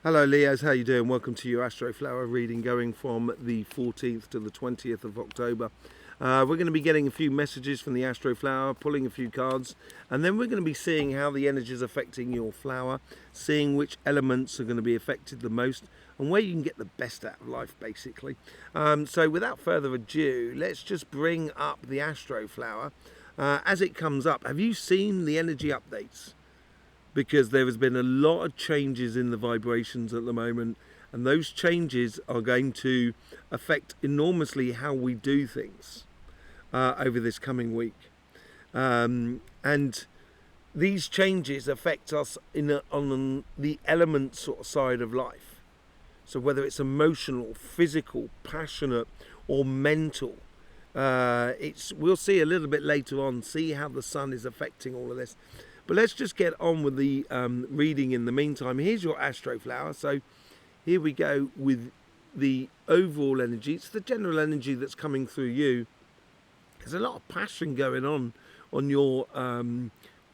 Hello Leos, how you doing? Welcome to your Astroflower reading going from the 14th to the 20th of October. We're going to be getting a few messages from the Astroflower, pulling a few cards, and then we're going to be seeing how the energy is affecting your flower, seeing which elements are going to be affected the most, and where you can get the best out of life, basically. So without further ado, let's just bring up the Astroflower. As it comes up, have you seen the energy updates? Because there has been a lot of changes in the vibrations at the moment, and those changes are going to affect enormously how we do things over this coming week. And these changes affect us on the element sort of side of life. So whether it's emotional, physical, passionate, or mental, we'll see a little bit later on, see how the sun is affecting all of this. But let's just get on with the reading in the meantime. Here's your Astroflower. So here we go with the overall energy. It's the general energy that's coming through you. There's a lot of passion going on your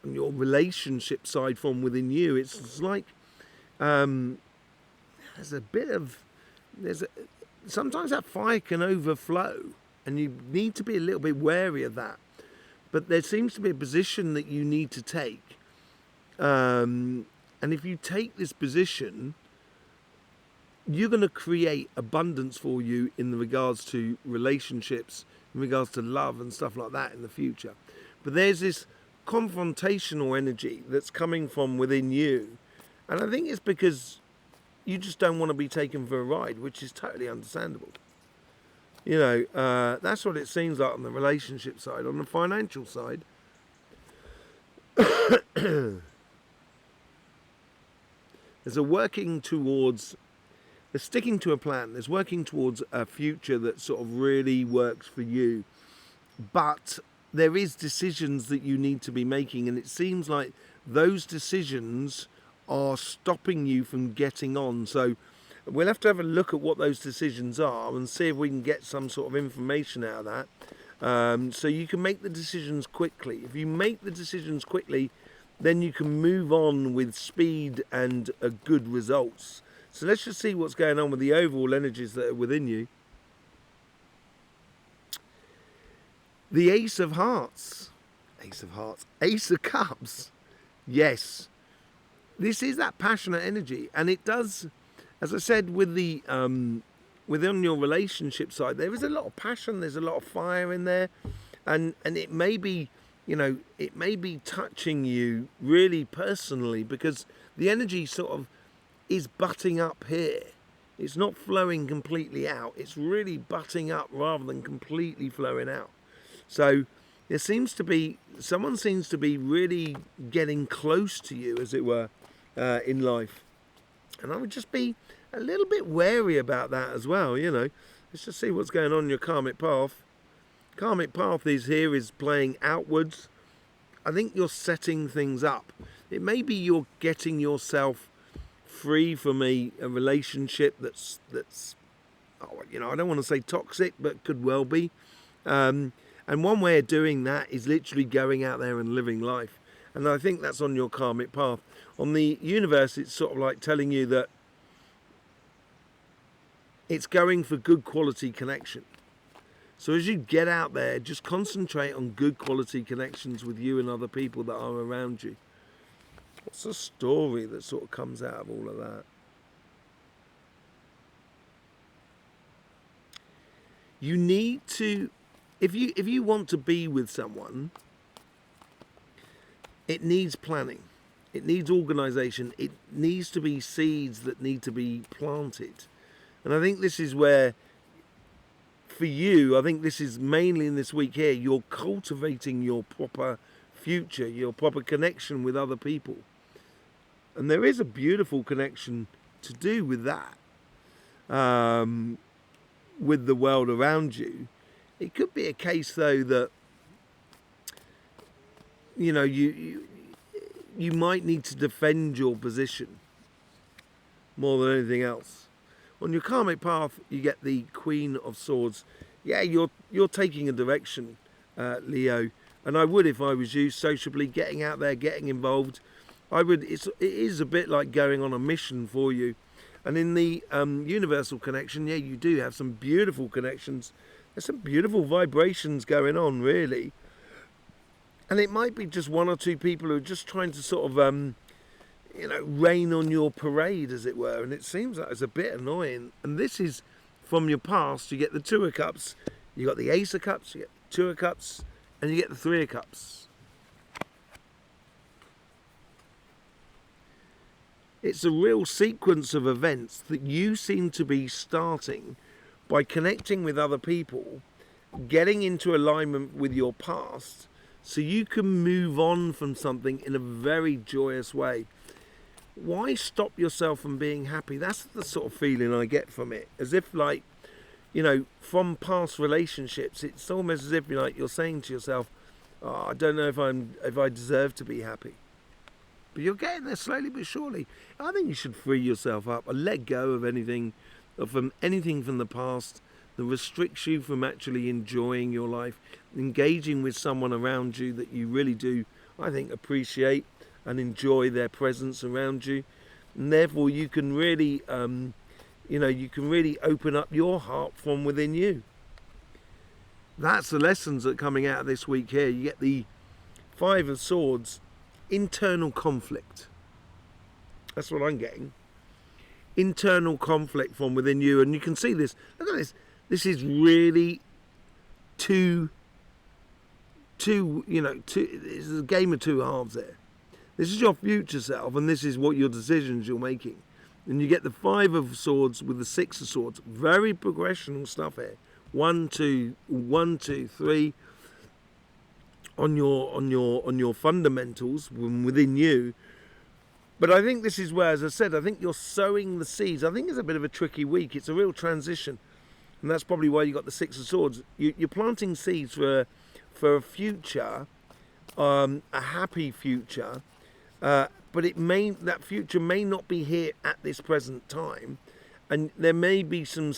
relationship side from within you. It's like there's a bit of sometimes that fire can overflow, and you need to be a little bit wary of that. But there seems to be a position that you need to take. And if you take this position, you're going to create abundance for you in regards to relationships, in regards to love and stuff like that in the future. But there's this confrontational energy that's coming from within you. And I think it's because you just don't want to be taken for a ride, which is totally understandable. You know, that's what it seems like on the relationship side. On the financial side, there's sticking to a plan. There's working towards a future that sort of really works for you. But there is decisions that you need to be making, and it seems like those decisions are stopping you from getting on. So we'll have to have a look at what those decisions are and see if we can get some sort of information out of that. So you can make the decisions quickly. If you make the decisions quickly, then you can move on with speed and good results. So let's just see what's going on with the overall energies that are within you. The Ace of Hearts. Ace of Hearts. Ace of Cups. Yes. This is that passionate energy, and it does, as I said, with the within your relationship side, there is a lot of passion. There's a lot of fire in there, and it may be, you know, it may be touching you really personally, because the energy sort of is butting up here. It's not flowing completely out. It's really butting up rather than completely flowing out. So there seems to be someone seems to be really getting close to you, as it were, in life. And I would just be a little bit wary about that as well, you know. Let's just see what's going on in your karmic path. Karmic path is playing outwards. I think you're setting things up. It may be you're getting yourself free from a relationship that's you know, I don't want to say toxic, but could well be. And one way of doing that is literally going out there and living life. And I think that's on your karmic path. On the universe, it's sort of like telling you that it's going for good quality connection. So as you get out there, just concentrate on good quality connections with you and other people that are around you. What's the story that sort of comes out of all of that? You need to, if you want to be with someone, it needs planning. It needs organisation. It needs to be seeds that need to be planted. And I think this is where, for you, I think this is mainly in this week here, you're cultivating your proper future, your proper connection with other people. And there is a beautiful connection to do with that, with the world around you. It could be a case, though, that, you know, you might need to defend your position more than anything else. On your karmic path, you get the Queen of Swords. Yeah, you're taking a direction, Leo. And I would, if I was you, sociably getting out there, getting involved. It is a bit like going on a mission for you. And in the universal connection, yeah, you do have some beautiful connections. There's some beautiful vibrations going on, really. And it might be just one or two people who are just trying to sort of, rain on your parade, as it were. And it seems like it's a bit annoying. And this is from your past. You get the Two of Cups, you got the Ace of Cups, you get the Two of Cups, and you get the Three of Cups. It's a real sequence of events that you seem to be starting by connecting with other people, getting into alignment with your past, so you can move on from something in a very joyous way. Why stop yourself from being happy? That's the sort of feeling I get from it. As if, like, from past relationships, it's almost as if you're saying to yourself, oh, I don't know if I deserve to be happy. But you're getting there slowly but surely. I think you should free yourself up and let go of anything from the past that restricts you from actually enjoying your life, engaging with someone around you that you really do, I think, appreciate and enjoy their presence around you. And therefore you can really, open up your heart from within you. That's the lessons that are coming out of this week here. You get the Five of Swords, internal conflict. That's what I'm getting. Internal conflict from within you. And you can see this. Look at this. This is really this is a game of two halves there. This is your future self, and this is what your decisions you're making. And you get the Five of Swords with the Six of Swords. Very progressional stuff here. 1, 2, 1, 2, 3. On your fundamentals within you. But I think this is where, as I said, I think you're sowing the seeds. I think it's a bit of a tricky week. It's a real transition. And that's probably why you got the Six of Swords. You're planting seeds for a future, a happy future, but that future may not be here at this present time, and there may be some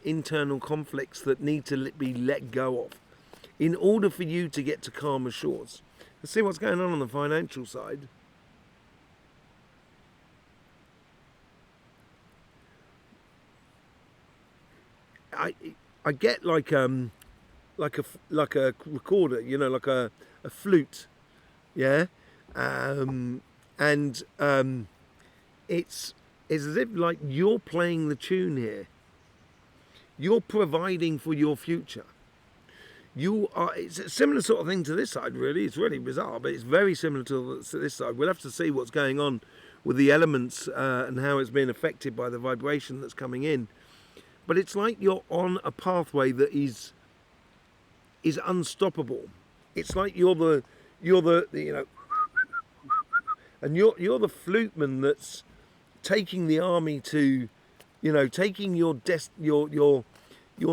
internal conflicts that need to be let go of in order for you to get to calmer shores. Let's see what's going on the financial side. I get like a recorder, like a flute, yeah, it's as if like you're playing the tune here. You're providing for your future. It's a similar sort of thing to this side, really. It's really bizarre, but it's very similar to this side. We'll have to see what's going on with the elements and how it's being affected by the vibration that's coming in. But it's like you're on a pathway that is unstoppable. It's like you're the and you're the fluteman that's taking the army to, taking your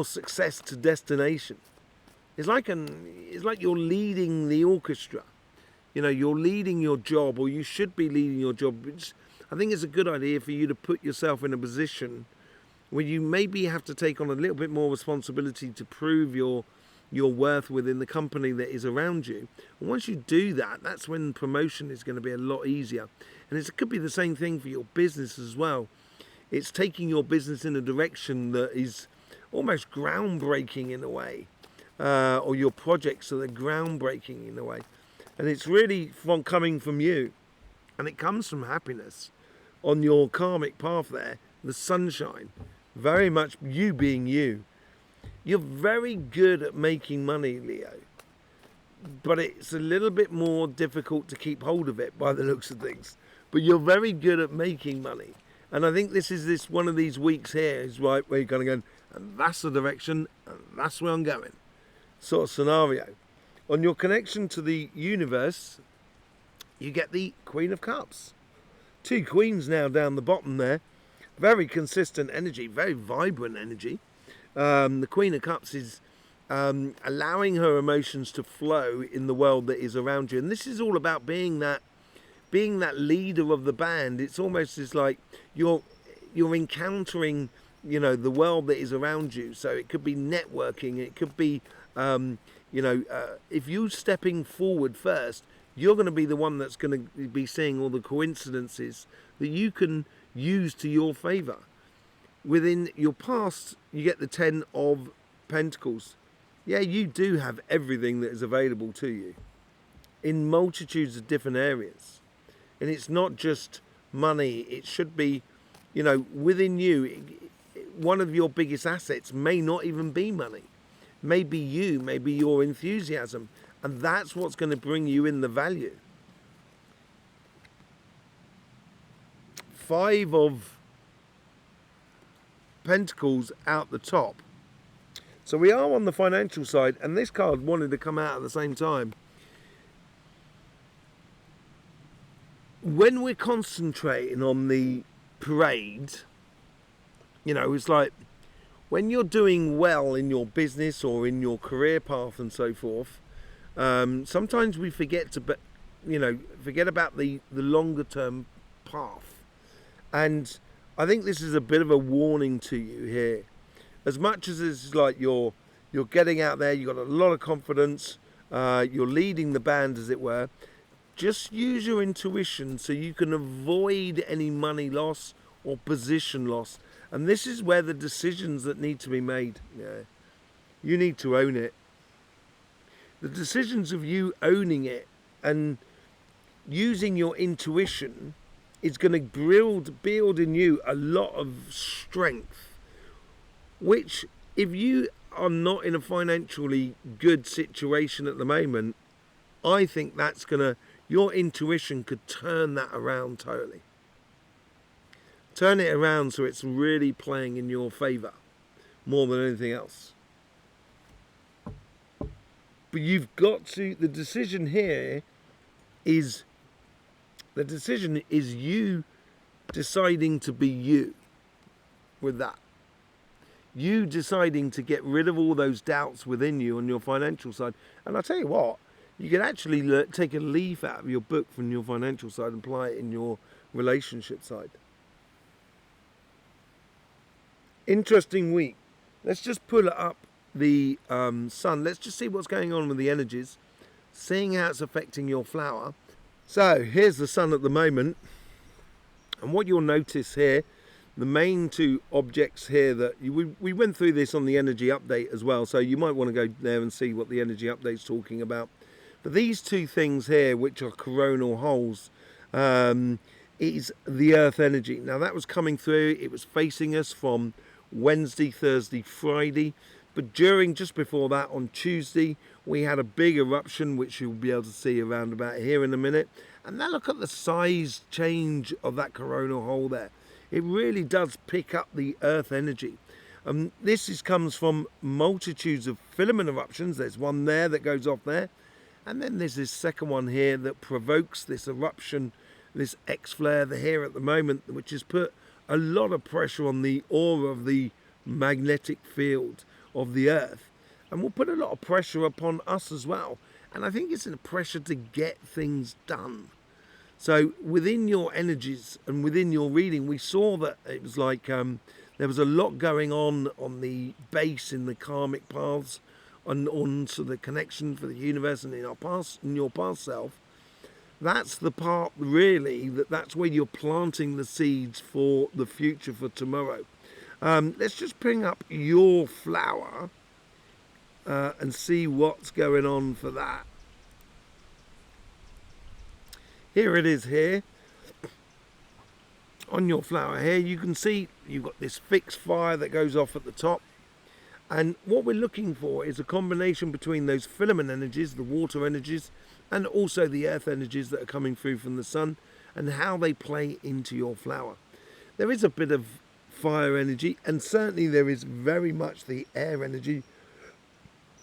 success to destination. It's like you're leading the orchestra. You're leading your job, or you should be leading your job. I think it's a good idea for you to put yourself in a position where you maybe have to take on a little bit more responsibility to prove your worth within the company that is around you. And once you do that, that's when promotion is going to be a lot easier. And it could be the same thing for your business as well. It's taking your business in a direction that is almost groundbreaking in a way, or your projects that are groundbreaking in a way. And it's really coming from you, and it comes from happiness on your karmic path there, the sunshine. Very much you being you. You're very good at making money, Leo, but it's a little bit more difficult to keep hold of it by the looks of things. But you're very good at making money, and I think this is one of these weeks here is right where you're kind of going, and that's the direction, and that's where I'm going, sort of scenario. On your connection to the universe, you get the Queen of Cups. 2 queens now down the bottom there. Very consistent energy, very vibrant energy. The Queen of Cups is allowing her emotions to flow in the world that is around you. And this is all about being that leader of the band. It's almost as like you're encountering, the world that is around you. So it could be networking. It could be, if you're stepping forward first, you're going to be the one that's going to be seeing all the coincidences that you can use to your favor. within your past, you get the 10 of Pentacles. Yeah, you do have everything that is available to you in multitudes of different areas. And it's not just money. It should be, within you, one of your biggest assets may not even be money. Maybe you, maybe your enthusiasm. And that's what's going to bring you in the value. 5 of Pentacles out the top. So we are on the financial side, and this card wanted to come out at the same time. When we're concentrating on the parade, it's like when you're doing well in your business or in your career path and so forth, sometimes we forget about the longer term path. And I think this is a bit of a warning to you here. As much as it's like you're getting out there, you've got a lot of confidence, you're leading the band, as it were. Just use your intuition so you can avoid any money loss or position loss. And this is where the decisions that need to be made. Yeah, you need to own it. The decisions of you owning it and using your intuition is going to build in you a lot of strength, which if you are not in a financially good situation at the moment, I think your intuition could turn that around totally. Turn it around so it's really playing in your favour more than anything else. But you've got to, the decision is you deciding to be you with that. You deciding to get rid of all those doubts within you on your financial side. And I'll tell you what, you can actually take a leaf out of your book from your financial side and apply it in your relationship side. Interesting week. Let's just pull it up the sun. Let's just see what's going on with the energies, seeing how it's affecting your flower. So here's the sun at the moment. And what you'll notice here, the main 2 objects here that we went through this on the energy update as well. So you might want to go there and see what the energy update's talking about. But these 2 things here, which are coronal holes, is the earth energy. Now that was coming through. It was facing us from Wednesday, Thursday, Friday. But just before that, on Tuesday, we had a big eruption, which you'll be able to see around about here in a minute. And now look at the size change of that coronal hole there. It really does pick up the earth energy. This comes from multitudes of filament eruptions. There's one there that goes off there. And then there's this second one here that provokes this eruption, this X-flare here at the moment, which has put a lot of pressure on the aura of the magnetic field of the earth. And will put a lot of pressure upon us as well. And I think it's a pressure to get things done. So within your energies and within your reading, we saw that it was like there was a lot going on the base in the karmic paths and on to the connection for the universe and in your past self. That's the part really that's where you're planting the seeds for the future for tomorrow. Let's just bring up your flower and see what's going on for that. Here it is here. On your flower here, you can see you've got this fixed fire that goes off at the top. And what we're looking for is a combination between those filament energies, the water energies, and also the earth energies that are coming through from the sun, and how they play into your flower. There is a bit of fire energy, and certainly there is very much the air energy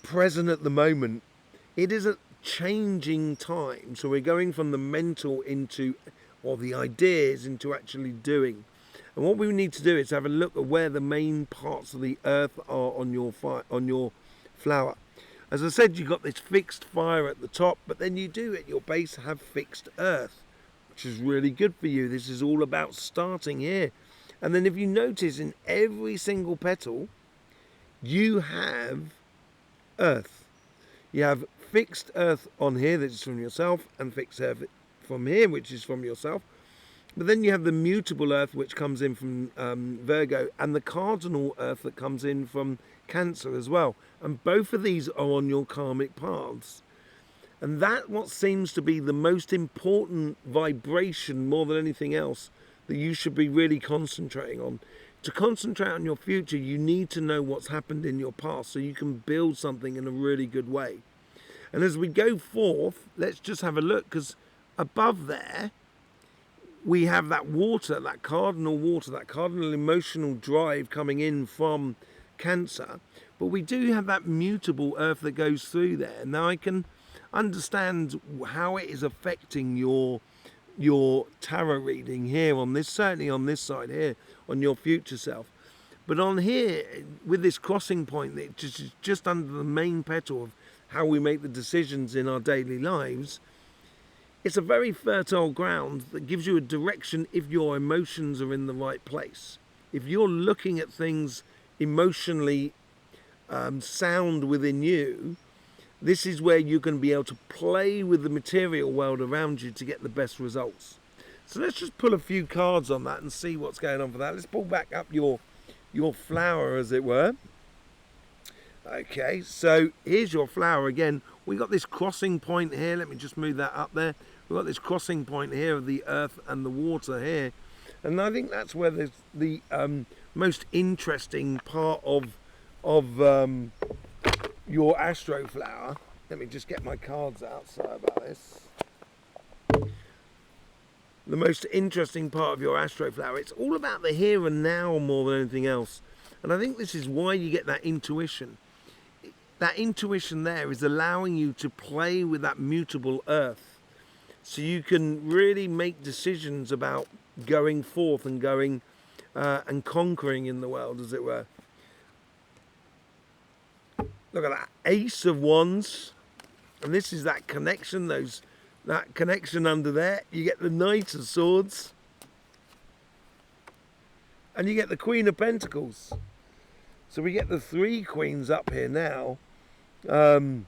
present at the moment. It is a changing time, so we're going from the mental or the ideas into actually doing. And what we need to do is have a look at where the main parts of the earth are on your flower. As I said, you've got this fixed fire at the top, but then you do at your base have fixed earth, which is really good for you. This is all about starting here. And then if you notice, in every single petal, you have earth. You have fixed earth on here, that is from yourself, and fixed earth from here, which is from yourself. But then you have the mutable earth, which comes in from Virgo, and the cardinal earth that comes in from Cancer as well. And both of these are on your karmic paths. And that what seems to be the most important vibration more than anything else that you should be really concentrating on. To concentrate on your future, you need to know what's happened in your past so you can build something in a really good way. And as we go forth, let's just have a look, because above there, we have that water, that cardinal emotional drive coming in from Cancer. But we do have that mutable earth that goes through there. Now I can understand how it is affecting your tarot reading here on this, certainly on this side here, on your future self. But on here, with this crossing point, that is just under the main petal of how we make the decisions in our daily lives, it's a very fertile ground that gives you a direction if your emotions are in the right place. If you're looking at things emotionally sound within you, this is where you can be able to play with the material world around you to get the best results. So let's just pull a few cards on that and see what's going on for that. Let's pull back up your flower, as it were. Okay, so here's your flower again. We got this crossing point here. Let me just move that up there. We've got this crossing point here of the earth and the water here. And I think that's where there's the most interesting part of your Astroflower. Let me just get my cards out. Sorry about this. The most interesting part of your Astroflower, it's all about the here and now more than anything else. And I think this is why you get that intuition. That intuition there is allowing you to play with that mutable earth, so you can really make decisions about going forth and going and conquering in the world, as it were. Look at that Ace of Wands, and this is that connection, that connection under there. You get the Knight of Swords, and you get the Queen of Pentacles. So we get the three queens up here now, on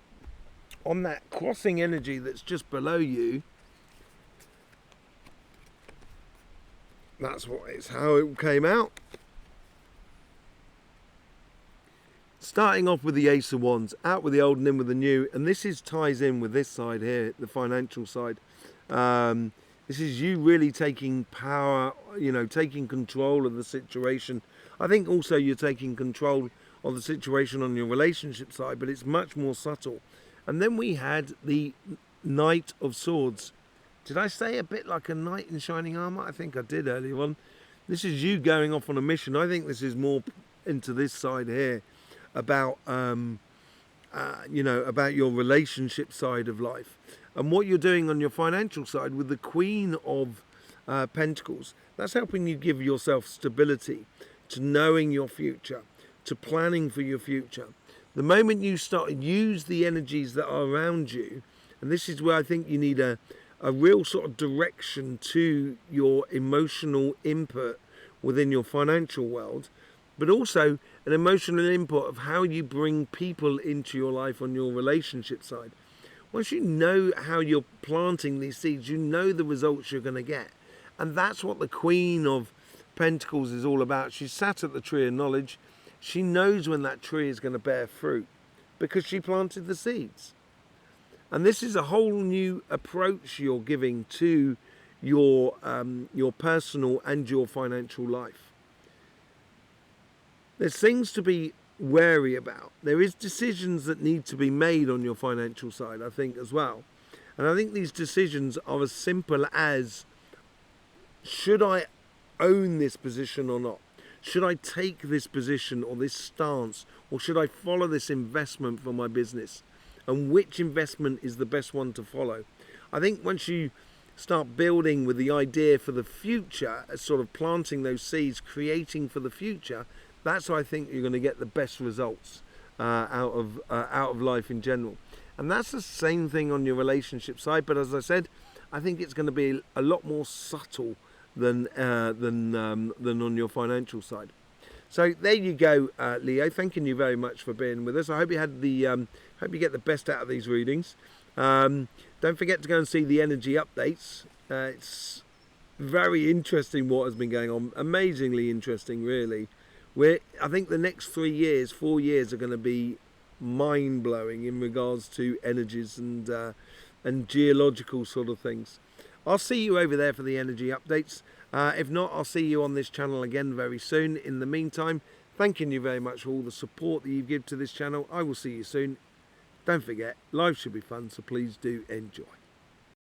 that crossing energy that's just below you. That's how it came out. Starting off with the Ace of Wands, out with the old and in with the new, and this ties in with this side here, the financial side. This is you really taking power, taking control of the situation. I think also you're taking control of the situation on your relationship side, but it's much more subtle. And then we had the Knight of Swords. Did I say a bit like a knight in shining armor? I think I did earlier on. This is you going off on a mission. I think this is more into this side here, about about your relationship side of life, and what you're doing on your financial side with the Queen of Pentacles. That's helping you give yourself stability, to knowing your future, to planning for your future. The moment you start to use the energies that are around you, and this is where I think you need a real sort of direction to your emotional input within your financial world, but also an emotional input of how you bring people into your life on your relationship side. Once you know how you're planting these seeds, you know the results you're going to get. And that's what the Queen of Pentacles is all about. She's sat at the tree of knowledge. She knows when that tree is going to bear fruit because she planted the seeds. And this is a whole new approach you're giving to your personal and your financial life. There's things to be wary about. There is decisions that need to be made on your financial side, I think, as well. And I think these decisions are as simple as, should I own this position or not? Should I take this position or this stance? Or should I follow this investment for my business? And which investment is the best one to follow? I think once you start building with the idea for the future, sort of planting those seeds, creating for the future, that's how I think you're going to get the best results out of life in general. And that's the same thing on your relationship side. But as I said, I think it's going to be a lot more subtle than on your financial side. So there you go, Leo. Thanking you very much for being with us. I hope you had hope you get the best out of these readings. Don't forget to go and see the energy updates. It's very interesting what has been going on. Amazingly interesting, really. I think the next 3 years, 4 years are going to be mind blowing in regards to energies and geological sort of things. I'll see you over there for the energy updates. If not, I'll see you on this channel again very soon. In the meantime, thanking you very much for all the support that you give to this channel. I will see you soon. Don't forget, life should be fun, so please do enjoy.